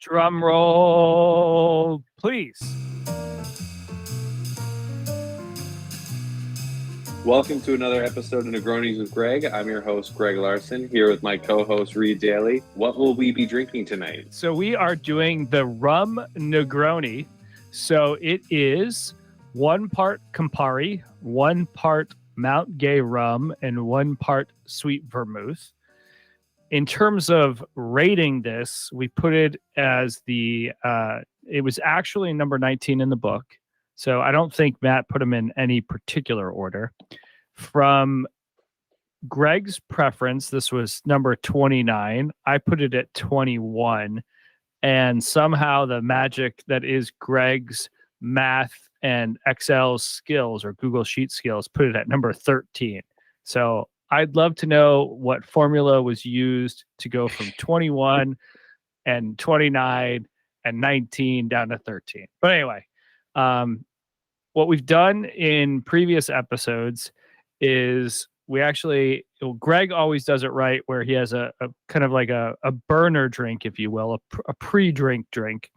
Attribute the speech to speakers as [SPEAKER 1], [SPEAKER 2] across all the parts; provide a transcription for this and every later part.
[SPEAKER 1] Drum roll, please.
[SPEAKER 2] Welcome to another episode of Negronis with Greg. I'm your host, Greg Larson, here with my co-host, Reed Daly. What will we be drinking tonight?
[SPEAKER 1] So we are doing the Rum Negroni. So it is 1 part Campari, 1 part Mount Gay Rum, and 1 part Sweet Vermouth. In terms of rating this, we put it as it was actually number 19 in the book. So I don't think Matt put them in any particular order. From Greg's preference, this was number 29. I put it at 21. And somehow the magic that is Greg's math and Excel skills or Google Sheet skills put it at number 13. So I'd love to know what formula was used to go from 21 and 29 and 19 down to 13. But anyway, what we've done in previous episodes is Greg always does it right, where he has a kind of like a burner drink, if you will, a pre-drink drink.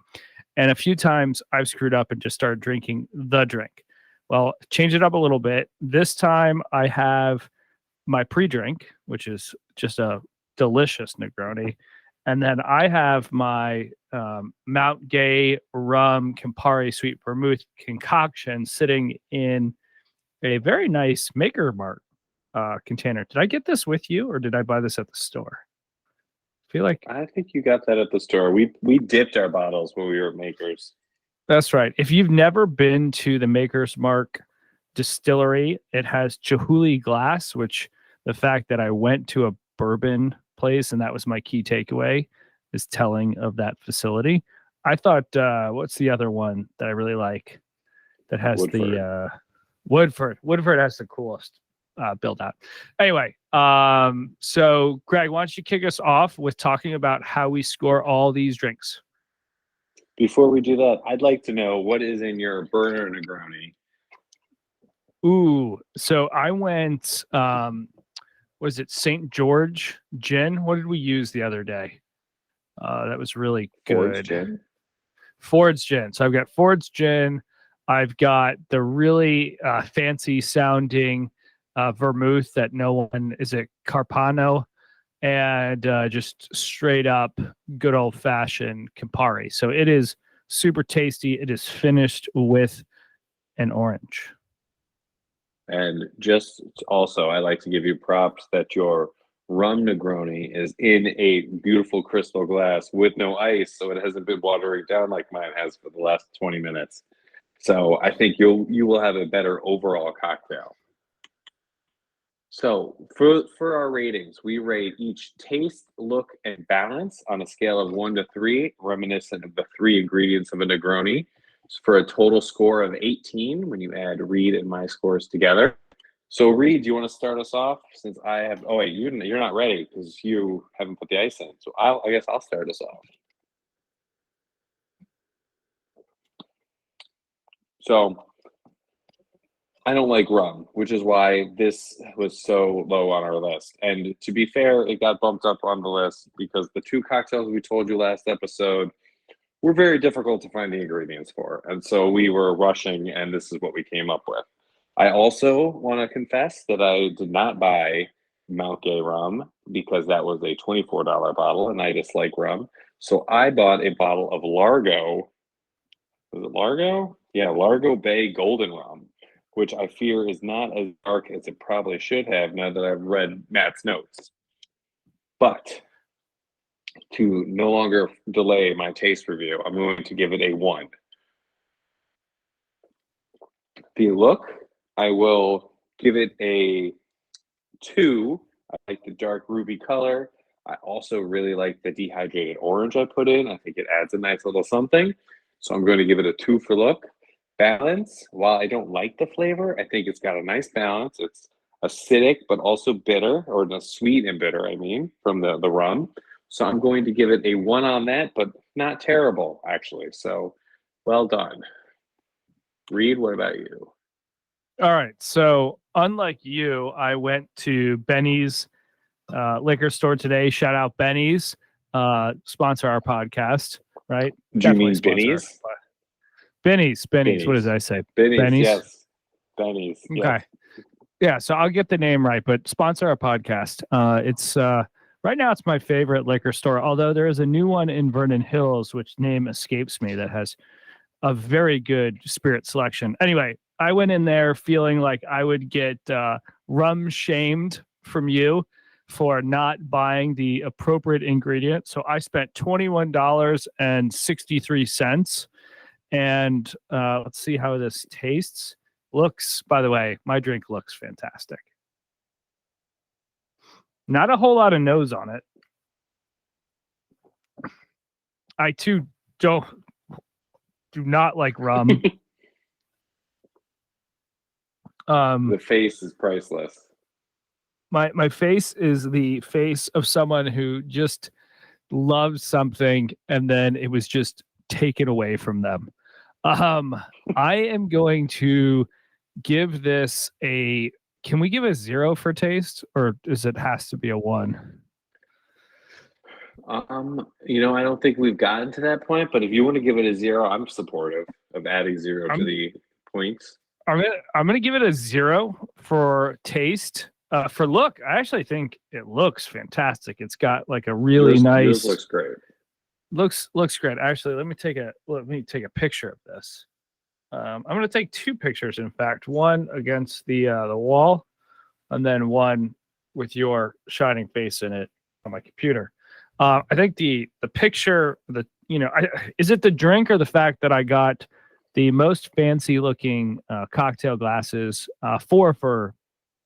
[SPEAKER 1] And a few times I've screwed up and just started drinking the drink. Well, change it up a little bit. This time I have my pre-drink, which is just a delicious Negroni. And then I have my Mount Gay Rum Campari Sweet Vermouth concoction sitting in a very nice Maker Mart container. Did I get this with you, or did I buy this at the store?
[SPEAKER 2] I think you got that at the store. We dipped our bottles when we were at Makers.
[SPEAKER 1] That's right. If you've never been to the Maker's Mark distillery, it has Chihuly glass, which the fact that I went to a bourbon place and that was my key takeaway is telling of that facility. I thought, what's the other one that I really like that has
[SPEAKER 2] Woodford.
[SPEAKER 1] the Woodford? Woodford has the coolest build out. Anyway, so Greg, why don't you kick us off with talking about how we score all these drinks?
[SPEAKER 2] Before we do that, I'd like to know what is in your burner Negroni.
[SPEAKER 1] Ooh, so I went, was it St. George gin? What did we use the other day? That was really good. Ford's gin. So I've got Ford's gin. I've got the really fancy sounding vermouth that no one, is it Carpano? And just straight up good old fashioned Campari. So it is super tasty. It is finished with an orange.
[SPEAKER 2] And just also, I like to give you props that your Rum Negroni is in a beautiful crystal glass with no ice, so it hasn't been watering down like mine has for the last 20 minutes. So I think you will have a better overall cocktail. So for our ratings, we rate each taste, look, and balance on a scale of 1 to 3, reminiscent of the 3 ingredients of a Negroni, for a total score of 18 when you add Reed and my scores together. So Reed, do you want to start us off? Since I have, oh wait, you're not ready because you haven't put the ice in. So I guess I'll start us off. So I don't like rum, which is why this was so low on our list. And to be fair, it got bumped up on the list because the 2 cocktails we told you last episode were very difficult to find the ingredients for. And so we were rushing, and this is what we came up with. I also want to confess that I did not buy Mount Gay Rum because that was a $24 bottle, and I dislike rum. So I bought a bottle of Largo. Was it Largo? Yeah, Largo Bay Golden Rum, which I fear is not as dark as it probably should have now that I've read Matt's notes. But to no longer delay my taste review, I'm going to give it a 1. The look, I will give it a 2. I like the dark ruby color. I also really like the dehydrated orange I put in. I think it adds a nice little something. So I'm going to give it a 2 for look. Balance, while I don't like the flavor, I think it's got a nice balance. It's acidic, but also bitter, or the sweet and bitter, I mean, from the rum. So I'm going to give it a 1 on that, but not terrible, actually. So well done. Reed, what about you?
[SPEAKER 1] All right. So unlike you, I went to Benny's liquor store today. Shout out Benny's, sponsor our podcast. right?
[SPEAKER 2] Do you mean Benny's?
[SPEAKER 1] Benny's. What did I say?
[SPEAKER 2] Benny's, yes. Benny's,
[SPEAKER 1] okay.
[SPEAKER 2] yes.
[SPEAKER 1] Yeah, so I'll get the name right, but sponsor our podcast. It's right now it's my favorite liquor store, although there is a new one in Vernon Hills, which name escapes me, that has a very good spirit selection. Anyway, I went in there feeling like I would get rum shamed from you for not buying the appropriate ingredient. So I spent $21.63. And let's see how this tastes. Looks, by the way, my drink looks fantastic. Not a whole lot of nose on it. I too do not like rum.
[SPEAKER 2] The face is priceless.
[SPEAKER 1] My face is the face of someone who just loves something and then it was just taken away from them. I am going to give this a. Can we give a 0 for taste, or does it has to be a 1?
[SPEAKER 2] I don't think we've gotten to that point, but if you want to give it a 0, I'm supportive of adding 0 to the points.
[SPEAKER 1] I'm gonna give it a 0 for taste. For look, I actually think it looks fantastic. It's got like a really nice.
[SPEAKER 2] Yours looks great.
[SPEAKER 1] Looks great. Actually, let me take a picture of this. I'm going to take 2 pictures. In fact, one against the wall, and then one with your shining face in it on my computer. I think the picture, is it the drink or the fact that I got the most fancy looking cocktail glasses, 4 for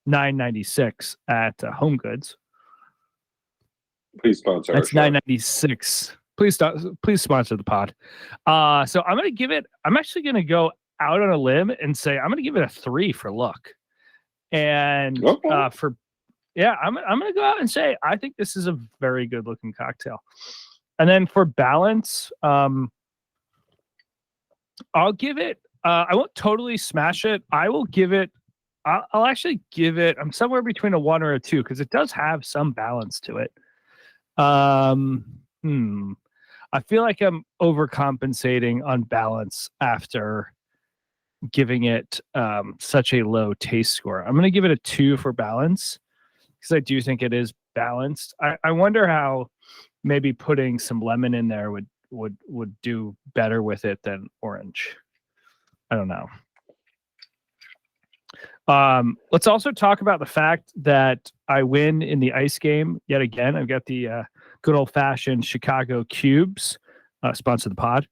[SPEAKER 1] $9.96 at Home Goods.
[SPEAKER 2] Please sponsor.
[SPEAKER 1] That's $9.96. Please sponsor the pod. So I'm gonna give it. I'm actually gonna go out on a limb and say I'm gonna give it a 3 for look, and
[SPEAKER 2] okay.
[SPEAKER 1] I'm gonna go out and say I think this is a very good looking cocktail. And then for balance, I'll give it. I won't totally smash it. I will give it. I'll actually give it. I'm somewhere between a 1 or a 2 because it does have some balance to it. I feel like I'm overcompensating on balance after giving it such a low taste score. I'm going to give it a 2 for balance because I do think it is balanced. I wonder how maybe putting some lemon in there would do better with it than orange. I don't know. Let's also talk about the fact that I win in the ice game yet again. I've got the good old-fashioned Chicago cubes, sponsor the pod,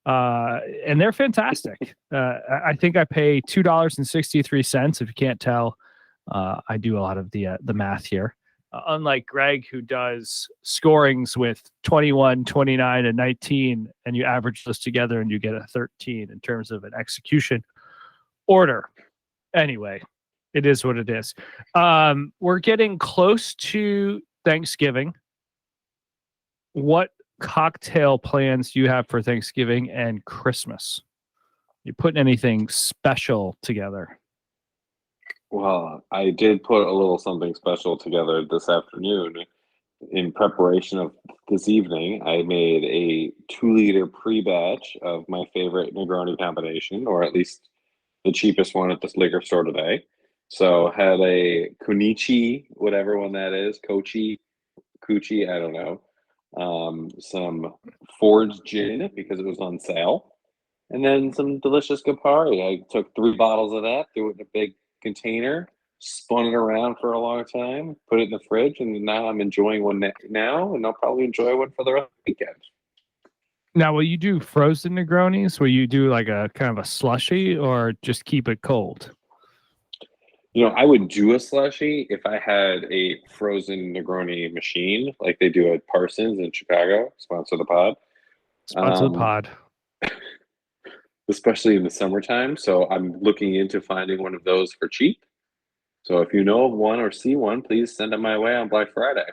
[SPEAKER 1] and they're fantastic. I think I pay $2.63. If you can't tell, I do a lot of the math here. Unlike Greg, who does scorings with 21, 29, and 19, and you average those together and you get a 13 in terms of an execution order. Anyway, it is what it is. We're getting close to Thanksgiving. What cocktail plans do you have for Thanksgiving and Christmas? You putting anything special together?
[SPEAKER 2] Well, I did put a little something special together this afternoon. In preparation of this evening, I made a 2-liter pre-batch of my favorite Negroni combination, or at least the cheapest one at this liquor store today. So had a Kunichi, whatever one that is, Kochi, Kuchi, I don't know. Some Ford's gin because it was on sale, and then some delicious Campari. I took 3 bottles of that, threw it in a big container, spun it around for a long time, put it in the fridge, and now I'm enjoying one now, and I'll probably enjoy one for the rest of the weekend.
[SPEAKER 1] Now, will you do frozen Negronis? Will you do like a kind of a slushy, or just keep it cold?
[SPEAKER 2] I would do a slushy if I had a frozen Negroni machine like they do at Parsons in Chicago. Sponsor the pod.
[SPEAKER 1] Sponsor the pod.
[SPEAKER 2] Especially in the summertime. So I'm looking into finding one of those for cheap. So if you know of one or see one, please send it my way on Black Friday.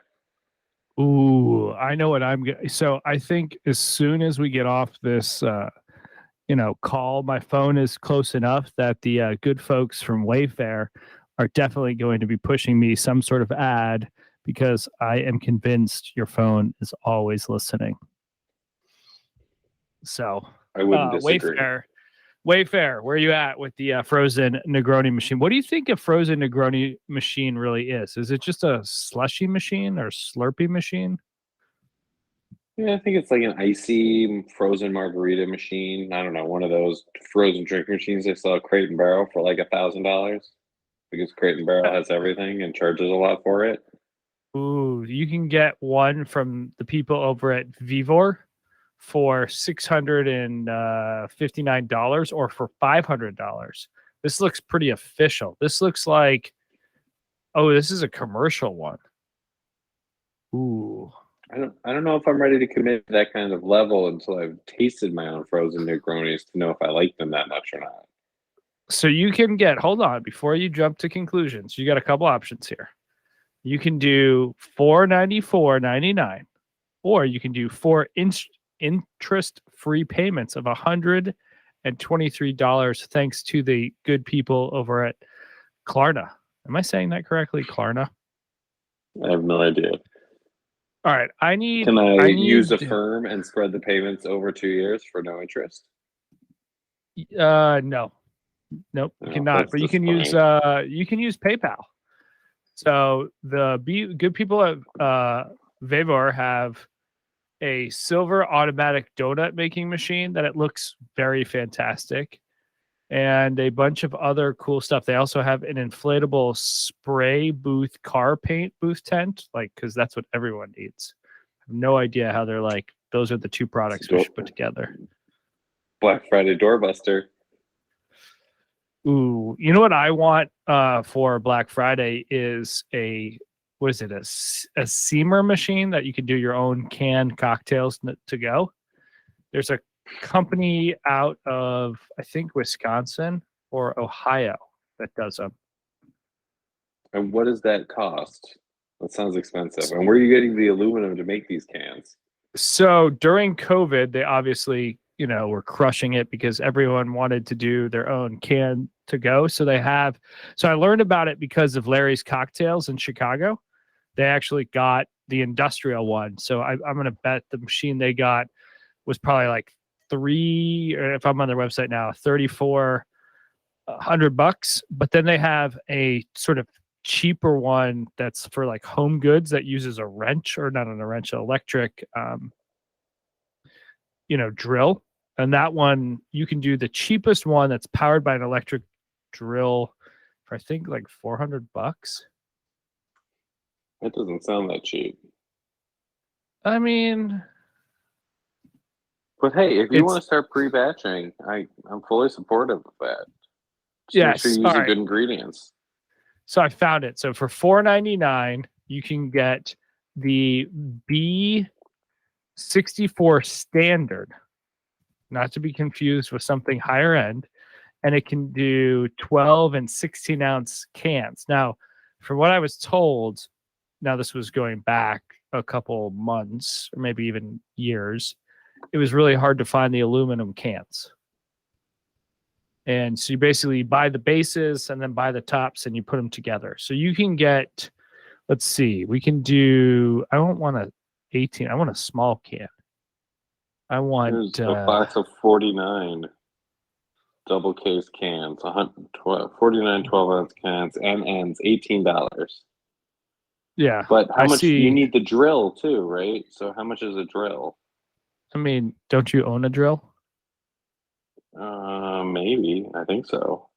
[SPEAKER 1] Ooh, I know what I'm going to. So I think as soon as we get off this, call, my phone is close enough that the good folks from Wayfair are definitely going to be pushing me some sort of ad because I am convinced your phone is always listening. So
[SPEAKER 2] I wouldn't disagree.
[SPEAKER 1] Wayfair, where are you at with the frozen Negroni machine? What do you think a frozen Negroni machine really is? Is it just a slushy machine or Slurpee machine?
[SPEAKER 2] Yeah, I think it's like an icy frozen margarita machine. I don't know, one of those frozen drink machines they sell at Crate and Barrel for like $1,000 because Crate and Barrel has everything and charges a lot for it.
[SPEAKER 1] Ooh, you can get one from the people over at Vivor for $659 or for $500. This looks pretty official. This looks like, oh, this is a commercial one. Ooh.
[SPEAKER 2] I don't know if I'm ready to commit to that kind of level until I've tasted my own frozen Negronis to know if I like them that much or not.
[SPEAKER 1] So you can get, hold on, before you jump to conclusions, you got a couple options here. You can do $494.99, or you can do interest-free payments of $123 thanks to the good people over at Klarna. Am I saying that correctly? Klarna?
[SPEAKER 2] I have no idea.
[SPEAKER 1] All right.
[SPEAKER 2] Can I use Affirm and spread the payments over 2 years for no interest?
[SPEAKER 1] No. Nope, you cannot. But you can use PayPal. So the good people at Vavor have a silver automatic donut making machine that it looks very fantastic, and a bunch of other cool stuff. They also have an inflatable spray booth car paint booth tent, like, because that's what everyone needs. I have no idea how they're like, those are the two products we should put together.
[SPEAKER 2] Black Friday doorbuster.
[SPEAKER 1] Ooh, you know what I want for Black Friday is a seamer machine that you can do your own canned cocktails to go. There's a company out of, I think, Wisconsin or Ohio that does them.
[SPEAKER 2] And what does that cost? That sounds expensive. And where are you getting the aluminum to make these cans?
[SPEAKER 1] So during COVID, they obviously, were crushing it because everyone wanted to do their own can to go. So I learned about it because of Larry's Cocktails in Chicago. They actually got the industrial one. So I'm going to bet the machine they got was probably like if I'm on their website now, $3,400. But then they have a sort of cheaper one that's for like home goods that uses a wrench, or not on a wrench, an electric, drill. And that one, you can do the cheapest one that's powered by an electric drill for I think like $400.
[SPEAKER 2] That doesn't sound that cheap.
[SPEAKER 1] I mean,
[SPEAKER 2] but hey, if you want to start pre-batching, I'm fully supportive of that. Just make sure you use the good ingredients.
[SPEAKER 1] So I found it. So for $4.99, you can get the B64 standard, not to be confused with something higher end, and it can do 12 and 16 ounce cans. Now, from what I was told, now this was going back a couple months or maybe even years, it was really hard to find the aluminum cans. And so you basically buy the bases and then buy the tops and you put them together. So you can get, let's see, we can do, I don't want a 18, I want a small can. I want
[SPEAKER 2] a box of 49 double case cans, 49 12-ounce cans, and ends $18.
[SPEAKER 1] Yeah.
[SPEAKER 2] But how much you need the drill too, right? So how much is a drill?
[SPEAKER 1] I mean, don't you own a drill?
[SPEAKER 2] Maybe. I think so.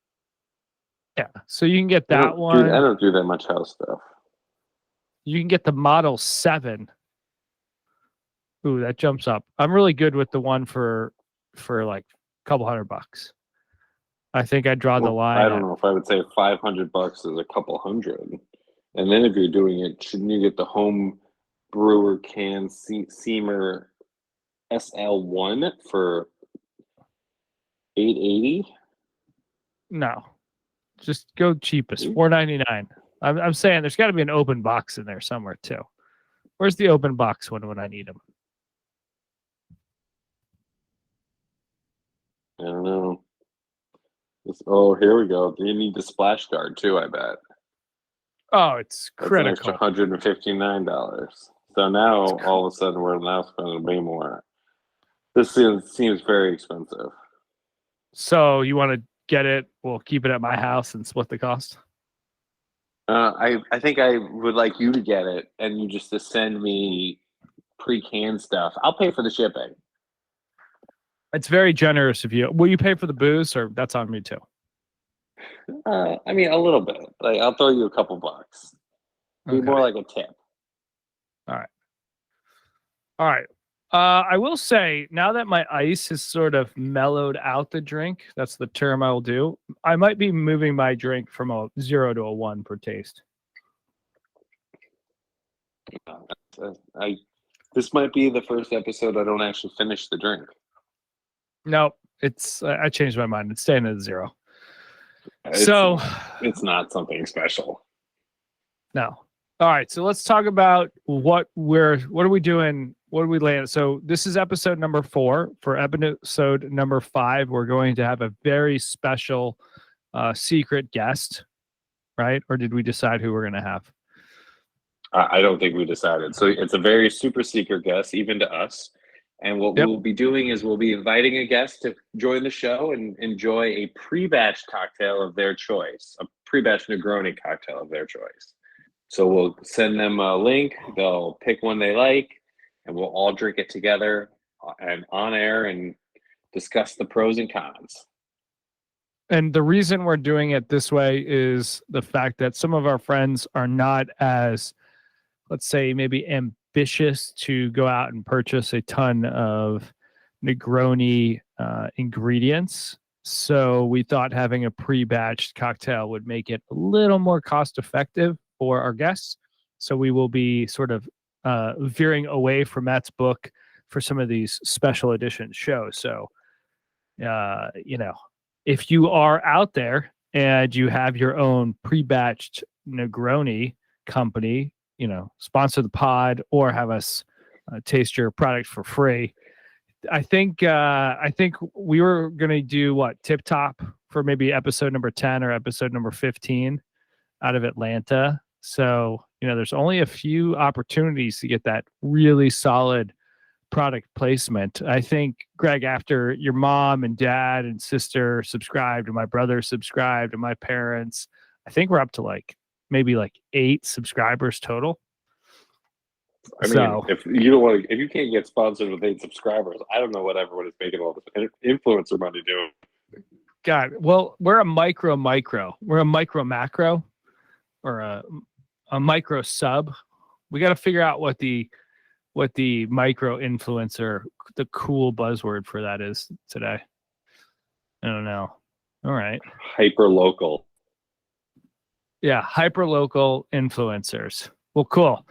[SPEAKER 1] Yeah. So you can get that one.
[SPEAKER 2] Dude, I don't do that much house stuff.
[SPEAKER 1] You can get the Model 7. Ooh, that jumps up. I'm really good with the one for like a couple $100. I think I'd draw the line.
[SPEAKER 2] I don't know if I would say $500 is a couple hundred. And then if you're doing it, shouldn't you get the home brewer can Seamer SL1 for $880?
[SPEAKER 1] No, just go cheapest, $4.99. I'm saying there's got to be an open box in there somewhere too. Where's the open box one when I need them?
[SPEAKER 2] I don't know. Here we go. You need the splash guard too, I bet.
[SPEAKER 1] Oh, it's critical.
[SPEAKER 2] That's an extra $159. So now all of a sudden we're now spending way more. This seems very expensive.
[SPEAKER 1] So you want to get it? We'll keep it at my house and split the cost.
[SPEAKER 2] I think I would like you to get it, and you just to send me pre-canned stuff. I'll pay for the shipping.
[SPEAKER 1] It's very generous of you. Will you pay for the booze, or that's on me too?
[SPEAKER 2] I mean, a little bit. Like, I'll throw you a couple bucks. Be
[SPEAKER 1] Okay.
[SPEAKER 2] more like a tip.
[SPEAKER 1] All right. All right. I will say now that my ice has sort of mellowed out the drink, that's the term I will do. I might be moving my drink from a 0 to a 1 per taste.
[SPEAKER 2] This might be the first episode I don't actually finish the drink.
[SPEAKER 1] No, it's I changed my mind. It's staying at 0.
[SPEAKER 2] So it's not something special.
[SPEAKER 1] No. All right, so let's talk about what are we doing? What are we laying? So this is episode number 4. For episode number 5, we're going to have a very special secret guest, right? Or did we decide who we're going to have?
[SPEAKER 2] I don't think we decided. So it's a very super secret guest, even to us. And what we'll be doing is we'll be inviting a guest to join the show and enjoy a pre-batch cocktail of their choice, a pre-batch Negroni cocktail of their choice. So we'll send them a link. They'll pick one they like, and we'll all drink it together and on air and discuss the pros and cons.
[SPEAKER 1] And the reason we're doing it this way is the fact that some of our friends are not as, let's say, maybe ambitious to go out and purchase a ton of Negroni ingredients. So we thought having a pre-batched cocktail would make it a little more cost effective for our guests. So we will be sort of veering away from Matt's book for some of these special edition shows. So, if you are out there and you have your own pre-batched Negroni company, sponsor the pod or have us taste your product for free. I think we were going to do Tip Top for maybe episode number 10 or episode number 15 out of Atlanta. So, there's only a few opportunities to get that really solid product placement. I think, Greg, after your mom and dad and sister subscribed and my brother subscribed and my parents, I think we're up to maybe 8 subscribers total.
[SPEAKER 2] I mean, if you can't get sponsored with 8 subscribers, I don't know what everyone is making all this influencer money doing.
[SPEAKER 1] God, well, we're a micro. We're a micro macro, or a micro sub. We got to figure out what the micro influencer, the cool buzzword for that is today. I don't know. All right.
[SPEAKER 2] Hyper local.
[SPEAKER 1] Yeah, hyper local influencers. Well, cool.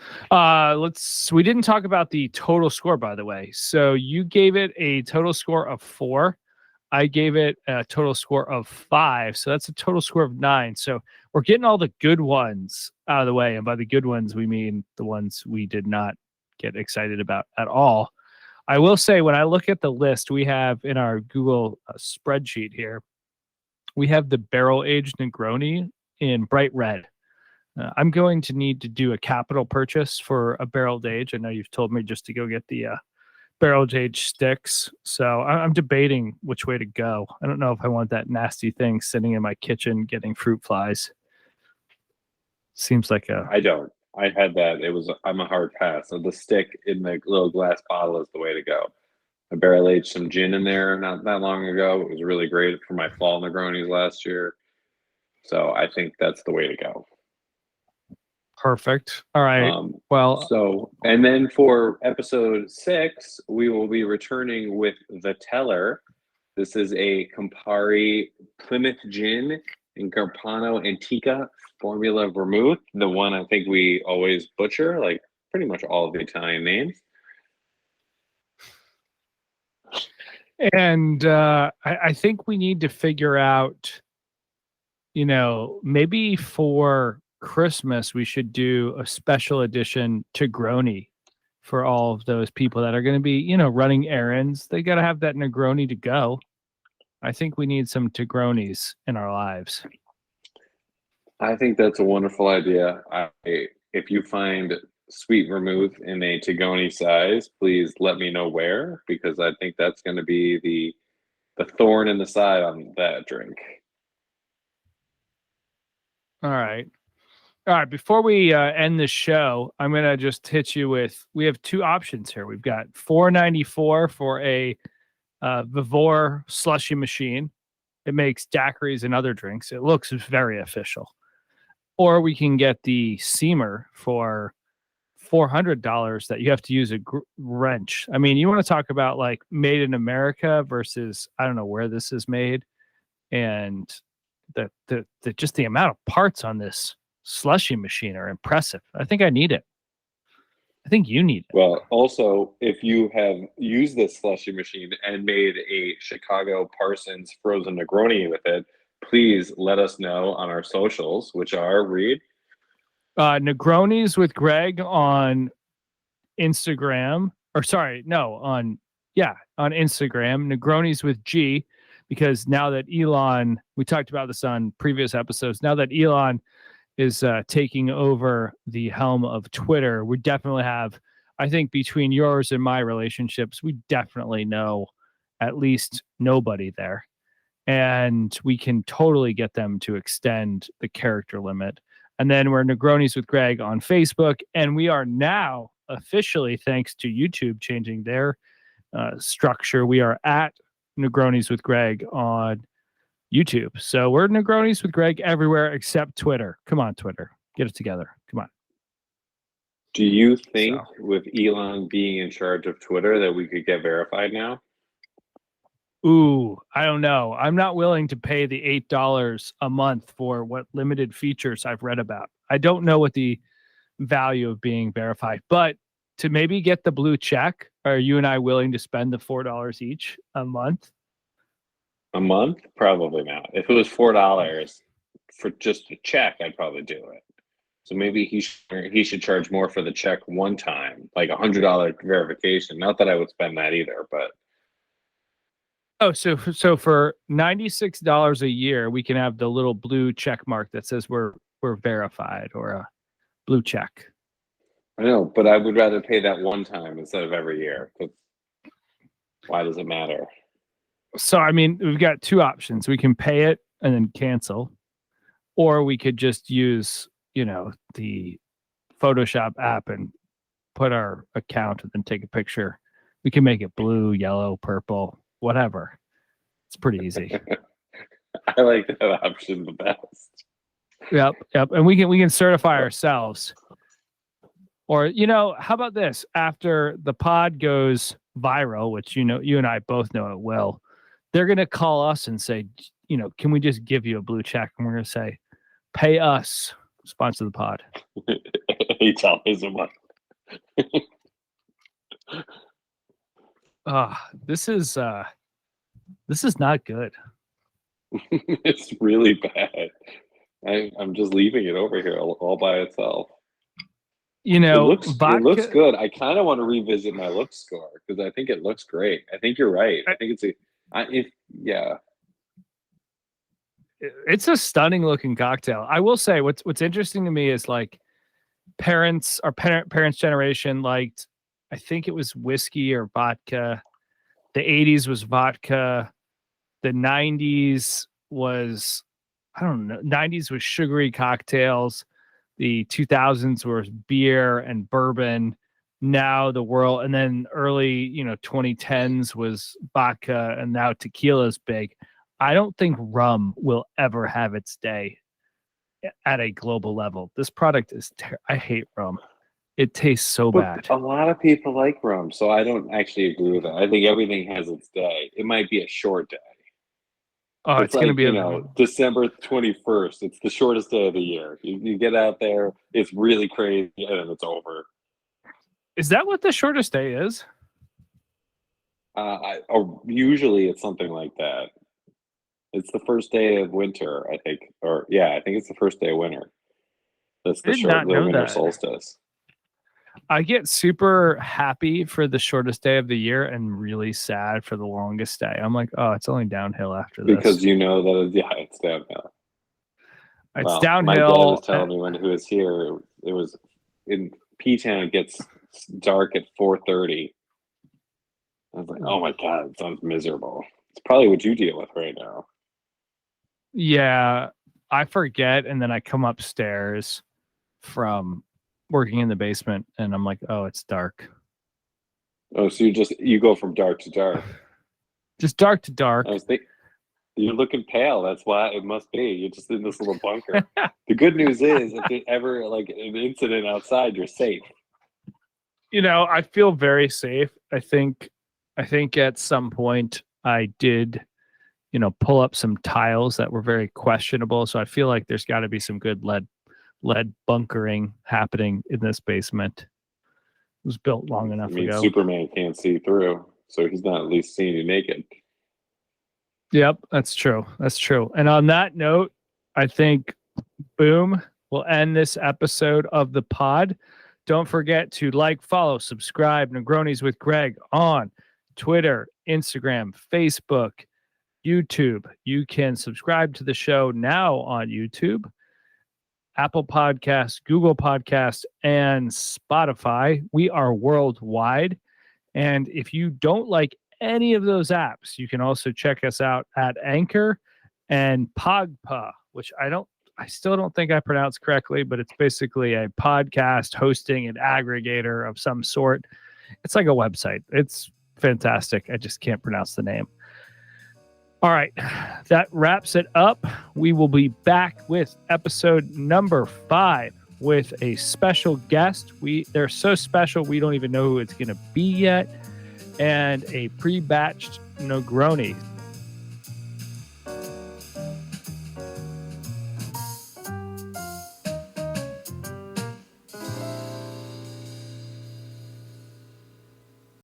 [SPEAKER 1] We didn't talk about the total score, by the way. So you gave it a total score of 4. I gave it a total score of 5. So that's a total score of 9. So we're getting all the good ones out of the way. And by the good ones, we mean the ones we did not get excited about at all. I will say, when I look at the list we have in our Google spreadsheet here, we have the barrel-aged Negroni in bright red. I'm going to need to do a capital purchase for a barreled age. I know you've told me just to go get the barreled age sticks. So I'm debating which way to go. I don't know if I want that nasty thing sitting in my kitchen getting fruit flies. Seems like
[SPEAKER 2] I don't. I had that. I'm a hard pass. So the stick in the little glass bottle is the way to go. I barrel aged some gin in there not that long ago. It was really great for my fall Negronis last year. So I think that's the way to go.
[SPEAKER 1] Perfect. All right.
[SPEAKER 2] And then for episode 6, we will be returning with the Teller. This is a Campari Plymouth Gin in Carpano Antica Formula Vermouth. The one I think we always butcher, like pretty much all of the Italian names.
[SPEAKER 1] And I think we need to figure out, maybe for Christmas, we should do a special edition Negroni for all of those people that are going to be, running errands. They got to have that Negroni to go. I think we need some Negronis in our lives.
[SPEAKER 2] I think that's a wonderful idea. If you find Sweet Vermouth in a Negroni size, please let me know where, because I think that's going to be the thorn in the side on that drink.
[SPEAKER 1] All right. All right, before we end the show, I'm gonna just hit you with. We have two options here. We've got $4.94 for a Vivore slushy machine. It makes daiquiris and other drinks. It looks very official. Or we can get the Seamer for $400 that you have to use a wrench. I mean, you want to talk about like made in America versus I don't know where this is made, and the just the amount of parts on this slushy machine are impressive. I think I need it. I think you need it.
[SPEAKER 2] Well, also, if you have used this slushy machine and made a Chicago Parsons frozen Negroni with it, please let us know on our socials, which are, Reed?
[SPEAKER 1] Negronis with Greg on Instagram. Or sorry, no, on Instagram. Negronis with G, because now that Elon, we talked about this on previous episodes, now that Elon is taking over the helm of Twitter, we definitely have, I think between yours and my relationships, we definitely know at least nobody there. And we can totally get them to extend the character limit. And then we're Negronis with Greg on Facebook. And we are now officially, thanks to YouTube changing their structure, we are at Negronis with Greg on YouTube. So we're Negronis with Greg everywhere except Twitter. Come on, Twitter. Get it together. Come on.
[SPEAKER 2] Do you think with Elon being in charge of Twitter that we could get verified now?
[SPEAKER 1] Ooh, I don't know. I'm not willing to pay the $8 a month for what limited features I've read about. I don't know what the value of being verified, but to maybe get the blue check, are you and I willing to spend the $4 each a month?
[SPEAKER 2] A month? Probably not. If it was $4 for just a check, I'd probably do it. So maybe he should charge more for the check one time, like $100 verification. Not that I would spend that either, but
[SPEAKER 1] so for $96 a year, we can have the little blue check mark that says we're verified, or a blue check.
[SPEAKER 2] I know, but I would rather pay that one time instead of every year. Why does it matter?
[SPEAKER 1] So, I mean, we've got two options. We can pay it and then cancel, or we could just use, the Photoshop app and put our account and then take a picture. We can make it blue, yellow, purple, whatever. It's pretty easy.
[SPEAKER 2] I like that option the best.
[SPEAKER 1] Yep. And we can certify ourselves. Or, how about this? After the pod goes viral, which, you and I both know it will, they're going to call us and say, can we just give you a blue check? And we're going to say, pay us, sponsor the pod.
[SPEAKER 2] $8 a month.
[SPEAKER 1] This is not good.
[SPEAKER 2] It's really bad. I'm just leaving it over here all by itself. It looks good. I kind of want to revisit my look score because I think it looks great. I think you're right. I think
[SPEAKER 1] it's a stunning looking cocktail. I will say what's interesting to me is like parents generation liked, I think it was whiskey or vodka. The 80s was vodka. The 90s was, I don't know, 90s was sugary cocktails. The 2000s was beer and bourbon. Now the world, and then early, 2010s was vodka, and now tequila's big. I don't think rum will ever have its day at a global level. This product is, I hate rum. It tastes so bad.
[SPEAKER 2] A lot of people like rum, so I don't actually agree with that. I think everything has its day. It might be a short day.
[SPEAKER 1] Oh, it's going to be
[SPEAKER 2] December 21st. It's the shortest day of the year. You get out there, it's really crazy, and then it's over.
[SPEAKER 1] Is that what the shortest day is?
[SPEAKER 2] Usually it's something like that. It's the first day of winter, I think. I think it's the first day of winter. That's the winter solstice.
[SPEAKER 1] I get super happy for the shortest day of the year and really sad for the longest day. I'm like, oh, it's only downhill after this.
[SPEAKER 2] Because you know that, it's downhill.
[SPEAKER 1] It's downhill.
[SPEAKER 2] My dad was telling me when he was here, it was in P-Town gets dark at 4:30. I was like, oh my God, it sounds miserable. It's probably what you deal with right now.
[SPEAKER 1] Yeah, I forget, and then I come upstairs from working in the basement, and I'm like, oh, it's dark.
[SPEAKER 2] Oh, so you go from dark to dark.
[SPEAKER 1] Just dark to dark.
[SPEAKER 2] I was thinking, you're looking pale. That's why it must be. You're just in this little bunker. The good news is, if there's ever like an incident outside, you're safe.
[SPEAKER 1] You know, I feel very safe. I think at some point I did, pull up some tiles that were very questionable. So I feel like there's got to be some good lead bunkering happening in this basement. It was built long enough ago.
[SPEAKER 2] Superman can't see through, so he's not at least seeing you naked.
[SPEAKER 1] Yep, that's true. That's true. And on that note, I think, boom, we'll end this episode of the pod. Don't forget to like, follow, subscribe Negronis with Greg on Twitter, Instagram, Facebook, YouTube. You can subscribe to the show now on YouTube, Apple Podcasts, Google Podcasts, and Spotify. We are worldwide. And if you don't like any of those apps, you can also check us out at Anchor and Pogpa, which I still don't think I pronounced correctly, but it's basically a podcast hosting and aggregator of some sort. It's like a website. It's fantastic. I just can't pronounce the name. All right. That wraps it up. We will be back with episode number 5 with a special guest. They're so special, we don't even know who it's going to be yet. And a pre-batched Negroni.